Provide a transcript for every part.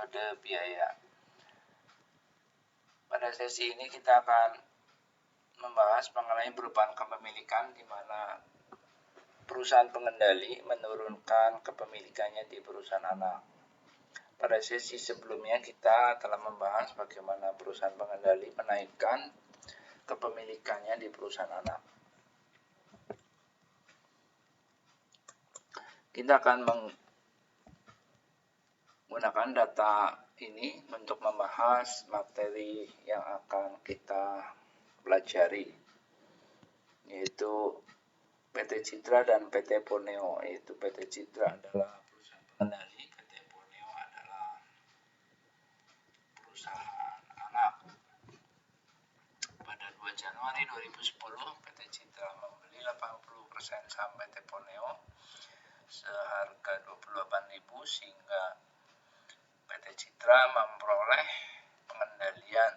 metode biaya. Pada sesi ini kita akan membahas mengenai perubahan kepemilikan di mana perusahaan pengendali menurunkan kepemilikannya di perusahaan anak. Pada sesi sebelumnya kita telah membahas bagaimana perusahaan pengendali menaikkan kepemilikannya di perusahaan anak. Kita akan menggunakan data ini untuk membahas materi yang akan kita pelajari, yaitu PT Citra dan PT Poneo. Yaitu PT Citra adalah perusahaan pengendali, PT Poneo adalah perusahaan anak. Pada 2 Januari 2010, PT Citra membeli 80% saham PT Poneo seharga 28.000 sehingga PT Citra memperoleh pengendalian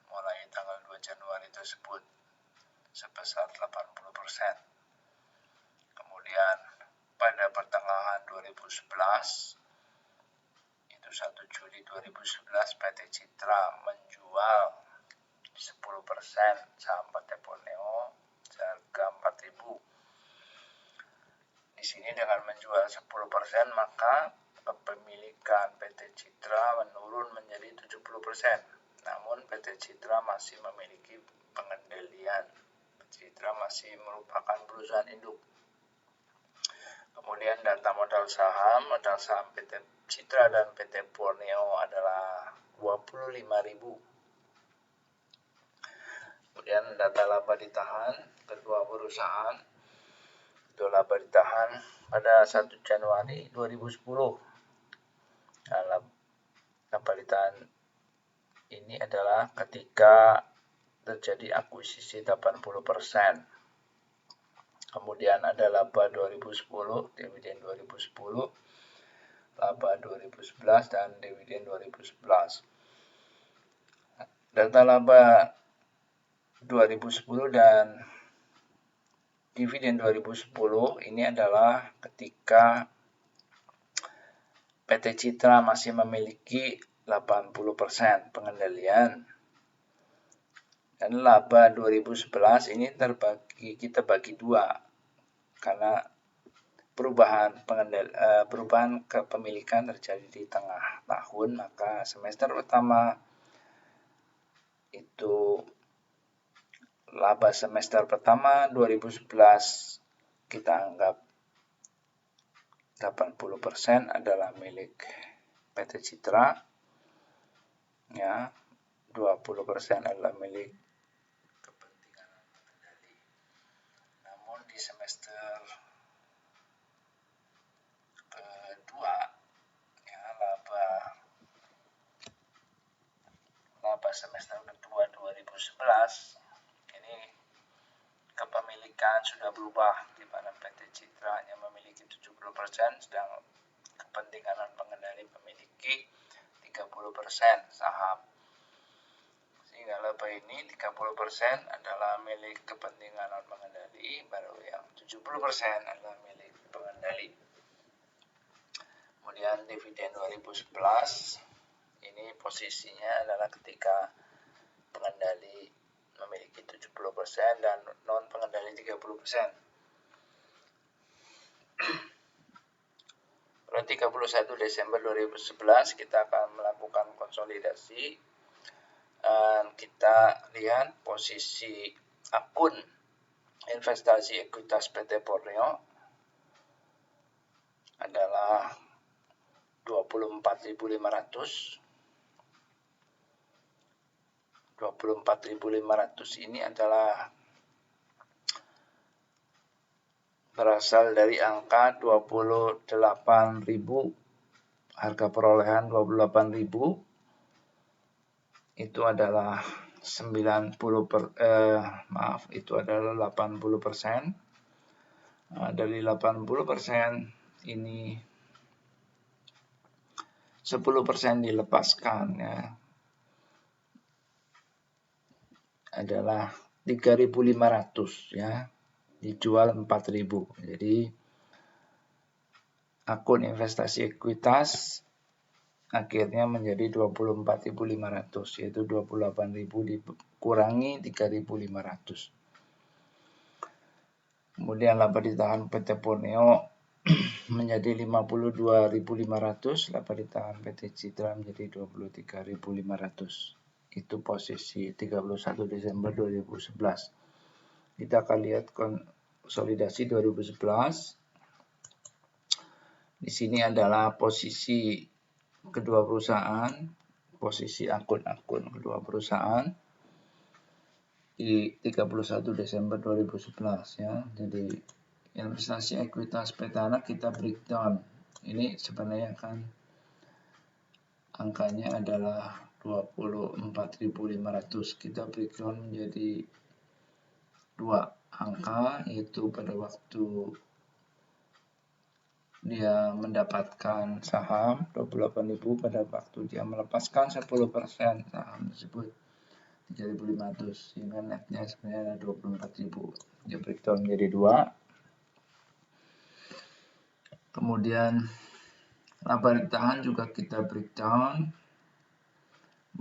mulai tanggal 2 Januari tersebut sebesar 80%. Kemudian pada pertengahan 2011, itu 1 Juli 2011, PT Citra menjual 10% saham PT Poneo seharga 4.000. Di sini dengan menjual 10% maka kepemilikan PT Citra menurun menjadi 70%. Namun PT Citra masih memiliki pengendalian. PT Citra masih merupakan perusahaan induk. Kemudian data modal saham PT Citra dan PT Poneo adalah 25.000. Kemudian data laba ditahan kedua perusahaan. Itu laba ditahan pada 1 Januari 2010. Laba ditahan ini adalah ketika terjadi akuisisi 80%. Kemudian ada laba 2010, dividen 2010, laba 2011 dan dividen 2011. Data laba 2010 dan dividen 2010 ini adalah ketika PT Citra masih memiliki 80% pengendalian. Dan laba 2011 ini kita bagi dua karena perubahan kepemilikan terjadi di tengah tahun, maka semester pertama itu laba semester pertama 2011 kita anggap 80% adalah milik PT Citra, ya, 20% adalah milik kepentingan pengendali. Namun di semester kedua, ya, laba semester kedua 2011 ini kepemilikan sudah berubah, di mana PT Citra hanya memiliki 70%, sedang kepentingan pengendali memiliki 30% saham. Sehingga laba ini 30% adalah milik kepentingan pengendali, baru yang 70% adalah milik pengendali. Kemudian dividen 2011 ini posisinya adalah ketika pengendali memiliki 70% dan non pengendali 30%. Pada 31 Desember 2011 kita akan melakukan konsolidasi. Kita lihat posisi akun investasi ekuitas PT Poneo adalah 24.500. 24.500 ini adalah berasal dari angka 28.000, harga perolehan 28.000, itu adalah 80%. Dari 80% ini 10% dilepaskan, ya, adalah 3.500, ya, dijual 4.000. Jadi akun investasi ekuitas akhirnya menjadi 24.500, yaitu 28.000 dikurangi 3.500. Kemudian laba ditahan PT Borneo menjadi 52.500, laba ditahan PT Citra menjadi 23.500. Itu posisi 31 Desember 2011. Kita akan lihat konsolidasi 2011. Di sini adalah posisi kedua perusahaan, posisi akun-akun kedua perusahaan di 31 Desember 2011 ya. Jadi investasi ekuitas PT Anak kita breakdown. Ini sebenarnya kan angkanya adalah 24.500. Kita breakdown menjadi dua angka, yaitu pada waktu dia mendapatkan saham 28.000, pada waktu dia melepaskan 10% saham tersebut 3.500, sehingga netnya sebenarnya ada 24.000. Dia breakdown menjadi dua. Kemudian laba ditahan juga kita breakdown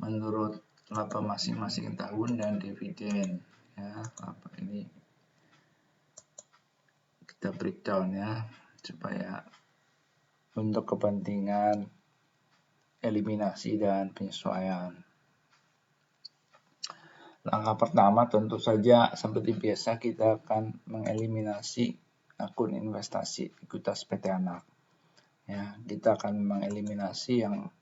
menurut laba masing-masing tahun dan dividen ya. Laba ini kita breakdown ya, supaya untuk kepentingan eliminasi dan penyesuaian. Langkah pertama tentu saja seperti biasa kita akan mengeliminasi akun investasi ekuitas PT Anak. Ya, kita akan mengeliminasi yang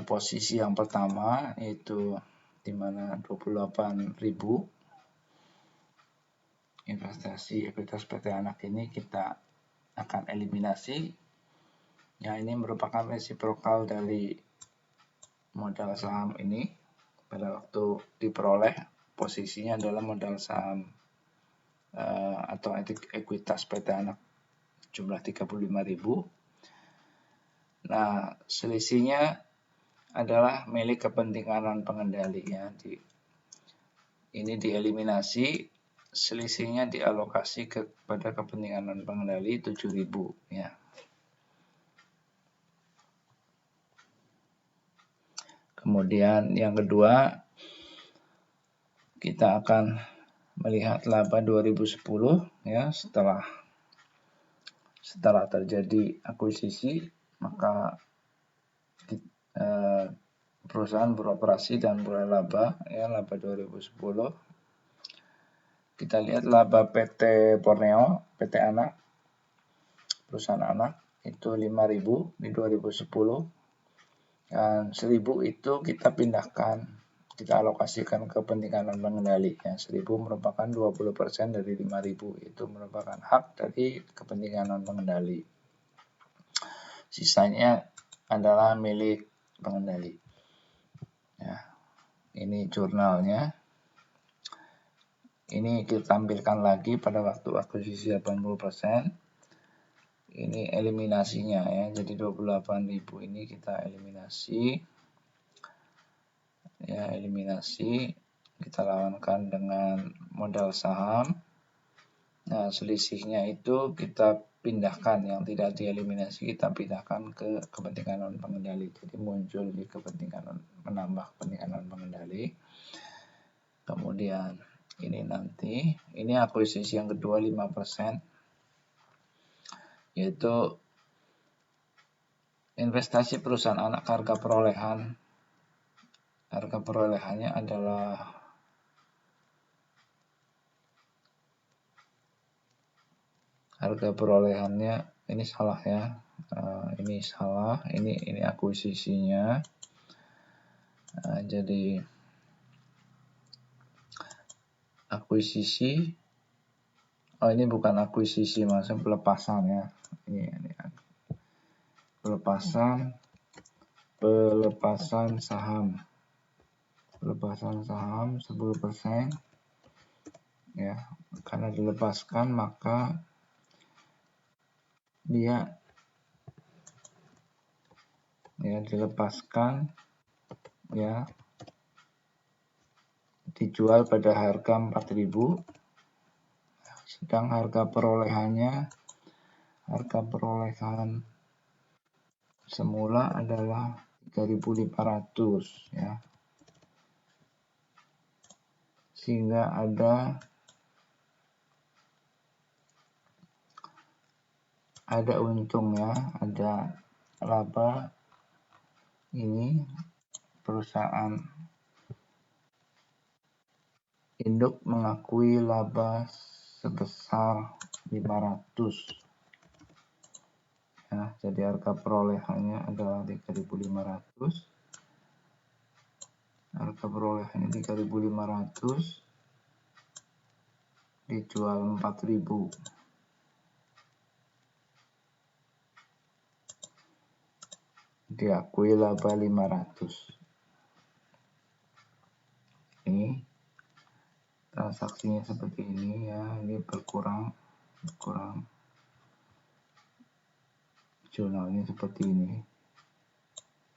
posisi yang pertama, yaitu di mana 28.000 investasi ekuitas PT Anak ini kita akan eliminasi. Ya, ini merupakan resiprokal dari modal saham ini. Pada waktu diperoleh, posisinya adalah modal saham atau ekuitas PT Anak jumlah 35.000. Nah, selisihnya adalah milik kepentingan non pengendali ya. Ini dieliminasi, selisihnya dialokasi kepada kepentingan non pengendali 7.000 ya. Kemudian yang kedua, kita akan melihat laba 2010 ya, setelah terjadi akuisisi, maka perusahaan beroperasi dan beroleh laba ya, laba 2010. Kita lihat laba PT Borneo, PT Anak, perusahaan anak itu 5.000 di 2010. Dan 1.000 itu kita pindahkan, kita alokasikan ke kepentingan non pengendali ya. 1.000 merupakan 20% dari 5.000, itu merupakan hak dari kepentingan non pengendali. Sisanya adalah milik pengendali. Ya, ini jurnalnya. Ini kita tampilkan lagi pada waktu akuisisi 80%. Ini eliminasinya ya, jadi 28.000 ini kita eliminasi ya, eliminasi kita lawankan dengan modal saham. Nah, selisihnya itu kita pindahkan, yang tidak dieliminasi kita pindahkan ke kepentingan non pengendali. Jadi muncul di menambah kepentingan non pengendali. Kemudian ini nanti, ini akuisisi yang kedua 5%. Yaitu investasi perusahaan anak, harga perolehannya adalah ini salah ya, ini salah, ini akuisisinya. Jadi akuisisi, ini bukan akuisisi, maksudnya pelepasan ya. Ini pelepasan saham. Pelepasan saham 10% ya. Karena dilepaskan maka dia ya dilepaskan ya, dijual pada harga 4.000. Sedang harga perolehan semula adalah 3.500 ya. Sehingga ada untung ya, ada laba. Ini perusahaan induk mengakui laba sebesar 500 ya, jadi harga perolehannya adalah 3.500. Harga perolehannya 3.500, dijual 4.000. Diakui laba 500. Ini transaksinya seperti ini ya, ini berkurang. Jurnalnya seperti ini.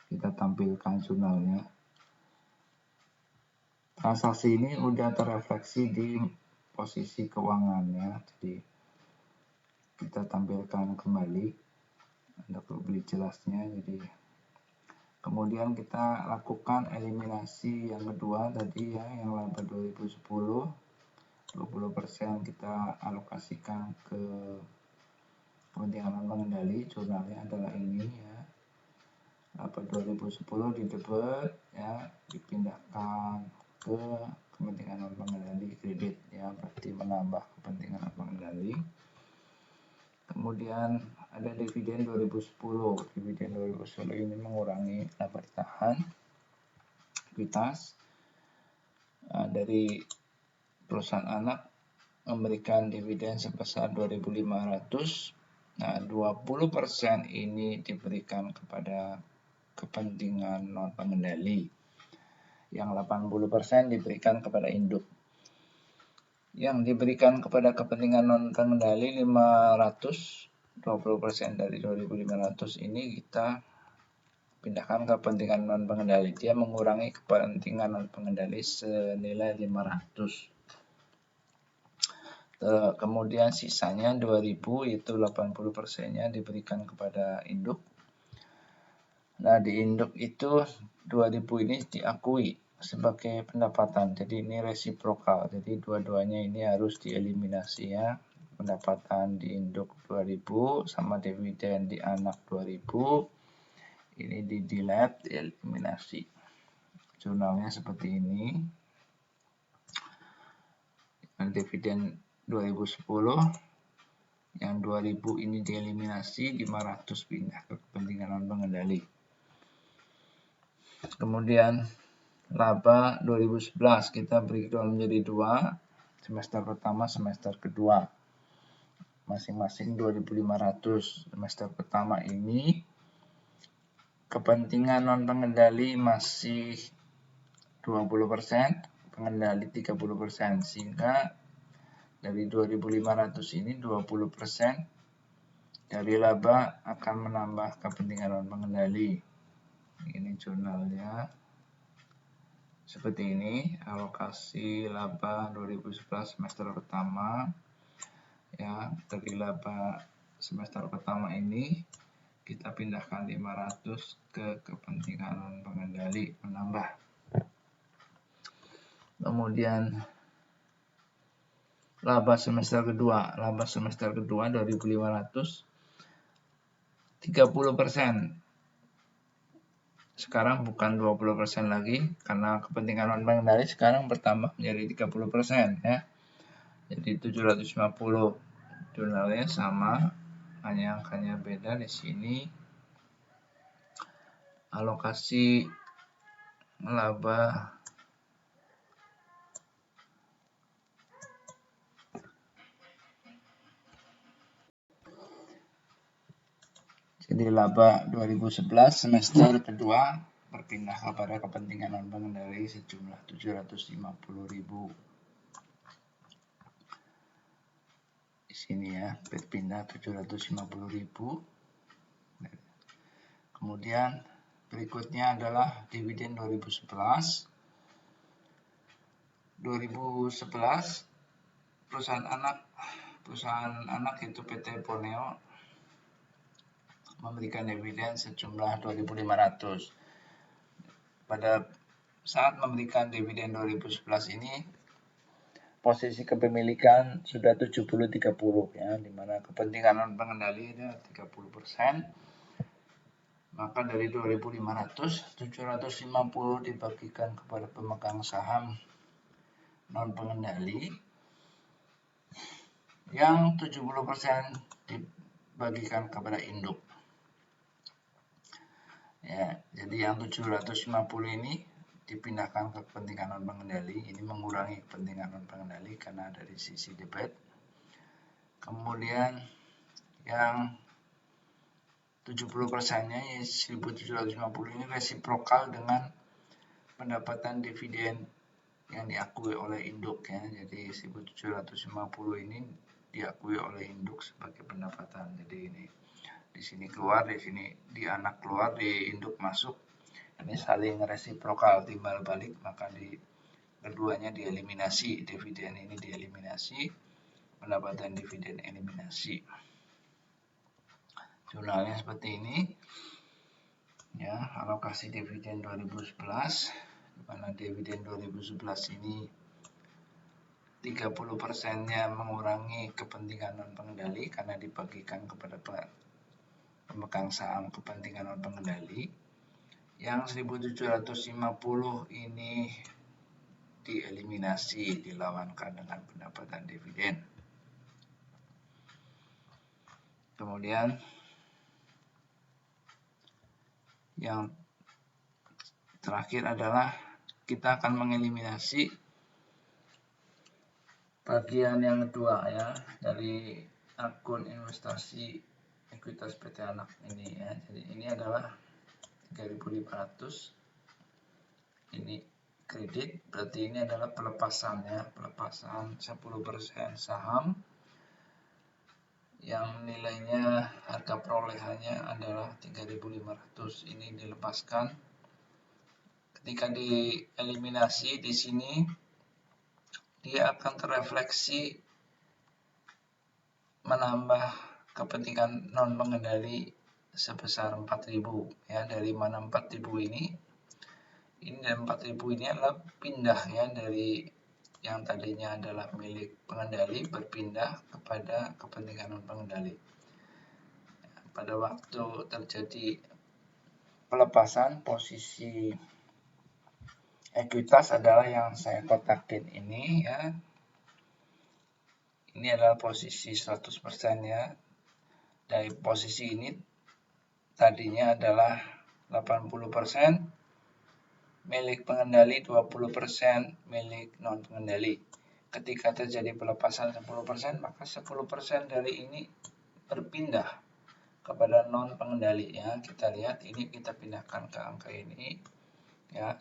Kita tampilkan jurnalnya. Transaksi ini udah terefleksi di posisi keuangannya, jadi kita tampilkan kembali untuk lebih jelasnya. Jadi kemudian kita lakukan eliminasi yang kedua tadi ya, yang laba 2010, 20% kita alokasikan ke kepentingan pengendali. Jurnalnya adalah ini ya, laba 2010 didebet ya, dipindahkan ke kepentingan pengendali kredit ya, berarti menambah kepentingan pengendali. Kemudian ada dividen 2010. Dividen 2010 ini mengurangi laba ditahan ekuitas dari perusahaan anak, memberikan dividen sebesar 2.500. Nah, 20% ini diberikan kepada kepentingan non pengendali. Yang 80% diberikan kepada induk. Yang diberikan kepada kepentingan non pengendali 500, 20% dari 2.500 ini kita pindahkan ke kepentingan non pengendali. Dia mengurangi kepentingan non pengendali senilai 500. Kemudian sisanya 2.000, itu 80%-nya diberikan kepada induk. Nah, di induk itu 2.000 ini diakui sebagai pendapatan. Jadi ini resiprokal. Jadi dua-duanya ini harus dieliminasi ya. Pendapatan di induk 2.000 sama dividen di anak 2.000. Ini di delete, dieliminasi. Jurnalnya seperti ini. Dan dividen 2010, yang 2.000 ini dieliminasi, 500 pindah ke kepentingan non pengendali. Kemudian laba 2011 kita breakdown menjadi 2, semester pertama, semester kedua. Masing-masing 2.500. Semester pertama ini kepentingan non pengendali masih 20%, pengendali 30%, sehingga dari 2.500 ini 20% dari laba akan menambah kepentingan non pengendali. Ini jurnalnya seperti ini, alokasi laba 2011 semester pertama ya. Dari laba semester pertama ini kita pindahkan 500 ke kepentingan non pengendali, menambah. Kemudian laba semester kedua 2.500, 30%. Sekarang bukan 20% lagi, karena kepentingan non pengendali sekarang bertambah menjadi 30% ya. Jadi 750. Jurnalnya sama, hanya angkanya beda. Di sini alokasi laba jadi laba 2011 semester kedua berpindah kepada kepentingan non pengendali sejumlah 750.000. Di sini ya, berpindah 750.000. Kemudian berikutnya adalah dividen 2011. 2011 perusahaan anak yaitu PT Poneo memberikan dividen sejumlah 2.500. Pada saat memberikan dividen 2011 ini, posisi kepemilikan sudah 70-30 ya, di mana kepentingan non pengendali ada 30%. Maka dari 2.500, 750 dibagikan kepada pemegang saham non pengendali, yang 70% dibagikan kepada induk. Ya, jadi yang 750 ini dipindahkan ke kepentingan non pengendali. Ini mengurangi kepentingan non pengendali karena dari sisi debit. Kemudian yang 70%-nya, 1.750 ini resiprokal dengan pendapatan dividen yang diakui oleh induk ya. Jadi 1.750 ini diakui oleh induk sebagai pendapatan. Jadi ini di sini keluar, di sini di anak keluar, di induk masuk. Ini saling resiprokal, timbal balik, maka di keduanya dieliminasi. Dividen ini dieliminasi, pendapatan dividen eliminasi. Jurnalnya seperti ini. Ya, alokasi dividen 2011, di mana dividen 2011 ini 30%-nya mengurangi kepentingan non pengendali karena dibagikan kepada pemegang saham kepentingan non pengendali. Yang 1.750 ini dieliminasi, dilawankan dengan pendapatan dividen. Kemudian yang terakhir adalah kita akan mengeliminasi bagian yang kedua ya, dari akun investasi ekuitas PT Anak ini ya. Jadi ini adalah 3.500, ini kredit, berarti ini adalah pelepasan ya, pelepasan 10% saham yang nilainya harga perolehannya adalah 3.500. Ini dilepaskan. Ketika dieliminasi di sini, dia akan terrefleksi menambah kepentingan non pengendali sebesar 4.000 ya. Dari mana 4.000 ini dan 4.000 ini adalah pindah ya, dari yang tadinya adalah milik pengendali berpindah kepada kepentingan non pengendali. Pada waktu terjadi pelepasan, posisi ekuitas adalah yang saya kotakin ini ya. Ini adalah posisi 100% ya. Dari posisi ini tadinya adalah 80% milik pengendali, 20% milik non pengendali. Ketika terjadi pelepasan 10%, maka 10% dari ini berpindah kepada non pengendali ya. Kita lihat ini, kita pindahkan ke angka ini ya.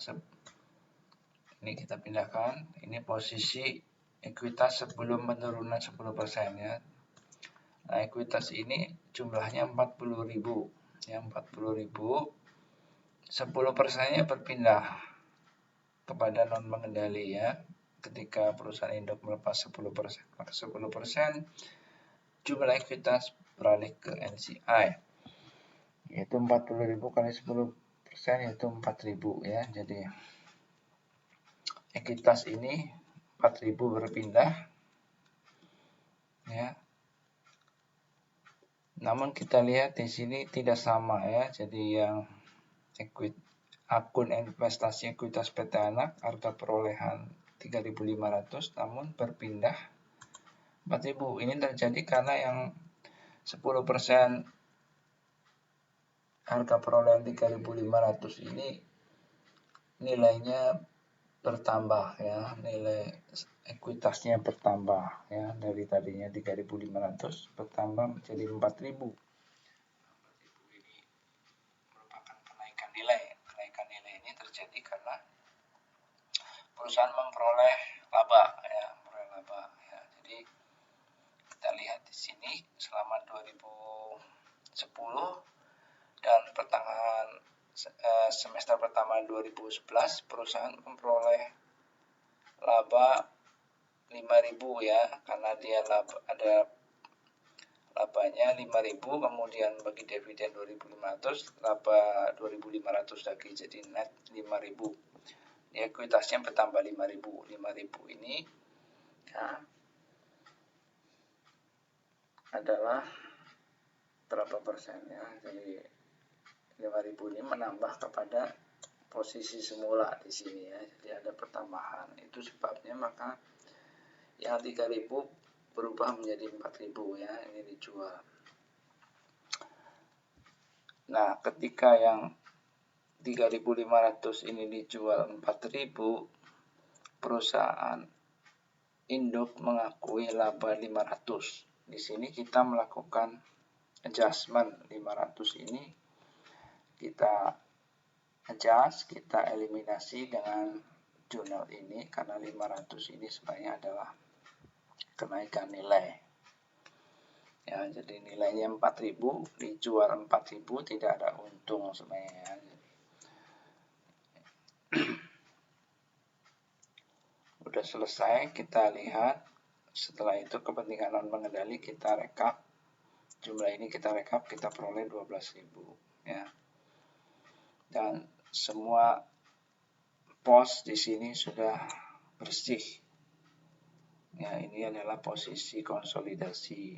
Ini kita pindahkan, ini posisi ekuitas sebelum penurunan 10% ya. Nah, ekuitas ini jumlahnya 40.000 ya, 40.000. 10%-nya berpindah kepada non pengendali ya. Ketika perusahaan induk melepas 10%, maka 10% jumlah ekuitas beralih ke NCI, yaitu 40.000 kali 10% yaitu 4.000 ya. Jadi ekuitas ini 4.000 berpindah ya. Namun kita lihat di sini tidak sama ya. Jadi yang akun investasi ekuitas PT Anak harga perolehan 3.500 namun berpindah 4.000. Ini terjadi karena yang 10% harga perolehan 3.500 ini nilainya bertambah ya, nilai ekuitasnya bertambah ya, dari tadinya 3.500 bertambah menjadi 4.000. Ini merupakan kenaikan nilai. Kenaikan nilai ini terjadi karena perusahaan memperoleh laba ya, Jadi kita lihat di sini selama 2010 dan pertengahan semester pertama 2011 perusahaan memperoleh laba 5.000 ya, karena dia ada labanya 5.000, kemudian bagi dividen 2.500, laba 2.500 lagi, jadi net 5.000. Ini ekuitasnya bertambah 5.000. 5.000 ini ya, adalah berapa persennya? Jadi 5.000 ini menambah kepada posisi semula di sini ya. Jadi ada pertambahan. Itu sebabnya maka yang 3.000 berubah menjadi 4.000 ya, ini dijual. Nah, ketika yang 3.500 ini dijual 4.000, perusahaan induk mengakui laba 500. Di sini kita melakukan adjustment 500 ini kita adjust, kita eliminasi dengan jurnal ini karena 500 ini sebenarnya adalah kenaikan nilai. Ya, jadi nilainya 4.000, dijual 4.000, tidak ada untung sebenarnya. Udah selesai, kita lihat. Setelah itu kepentingan non pengendali kita rekap. Jumlah ini kita rekap, kita peroleh 12.000 ya. Dan semua pos di sini sudah bersih. Ya, ini adalah posisi konsolidasi.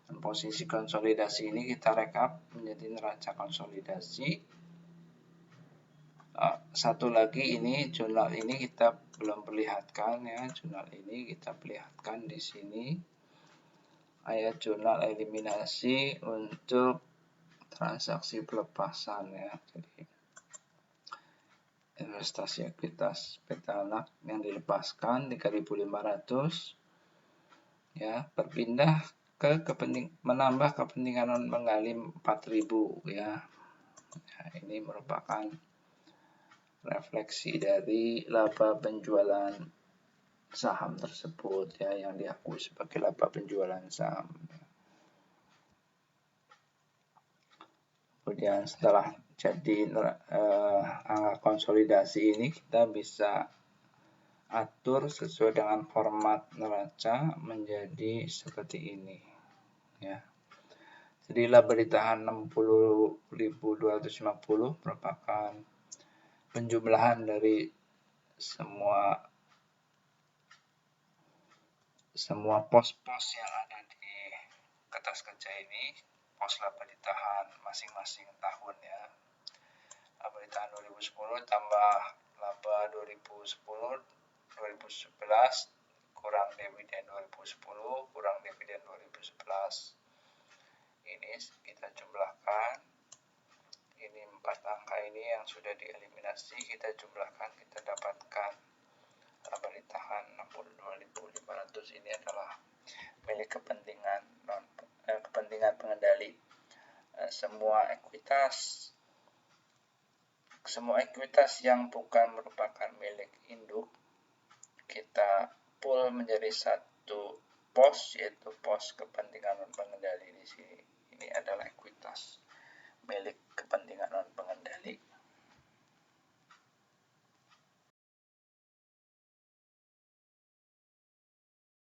Dan posisi konsolidasi ini kita rekap menjadi neraca konsolidasi. Satu lagi ini jurnal ini kita belum perlihatkan ya, jurnal ini kita perlihatkan di sini. Ayat jurnal eliminasi untuk transaksi pelepasan ya. Jadi investasi ekuitas Petanak yang dilepaskan 3.500 ya, berpindah ke menambah kepentingan non penggali 4.000 ya. Nah, ini merupakan refleksi dari laba penjualan saham tersebut ya, yang diakui sebagai laba penjualan saham. Kemudian setelah jadi angka konsolidasi ini kita bisa atur sesuai dengan format neraca menjadi seperti ini ya. Jadi laba ditahan 60.250 merupakan penjumlahan dari semua pos-pos yang ada di kertas kerja ini, pos laba ditahan masing-masing tahun ya. Laba ditahan 2010 tambah laba 2010, 2011 kurang dividen 2010 kurang dividen 2011. Ini kita jumlahkan. Ini 4 angka ini yang sudah dieliminasi, kita jumlahkan, kita dapatkan laba ditahan 62.500 ini adalah milik kepentingan pengendali. Semua ekuitas yang bukan merupakan milik induk kita pool menjadi satu pos, yaitu pos kepentingan pengendali di sini.